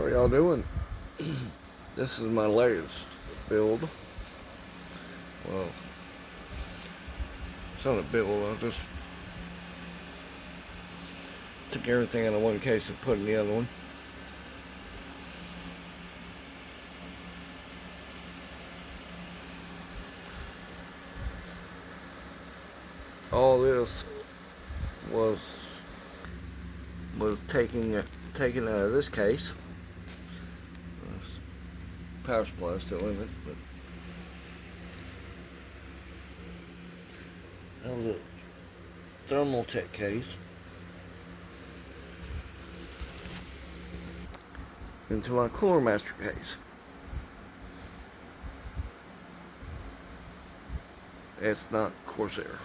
are y'all doing? This is my latest build. Well, it's not a build, I just took everything out of one case and put in the other one. All this was taken out of this case. Power supply still in it, but that was a Thermaltake case into my Cooler Master case. It's not Corsair.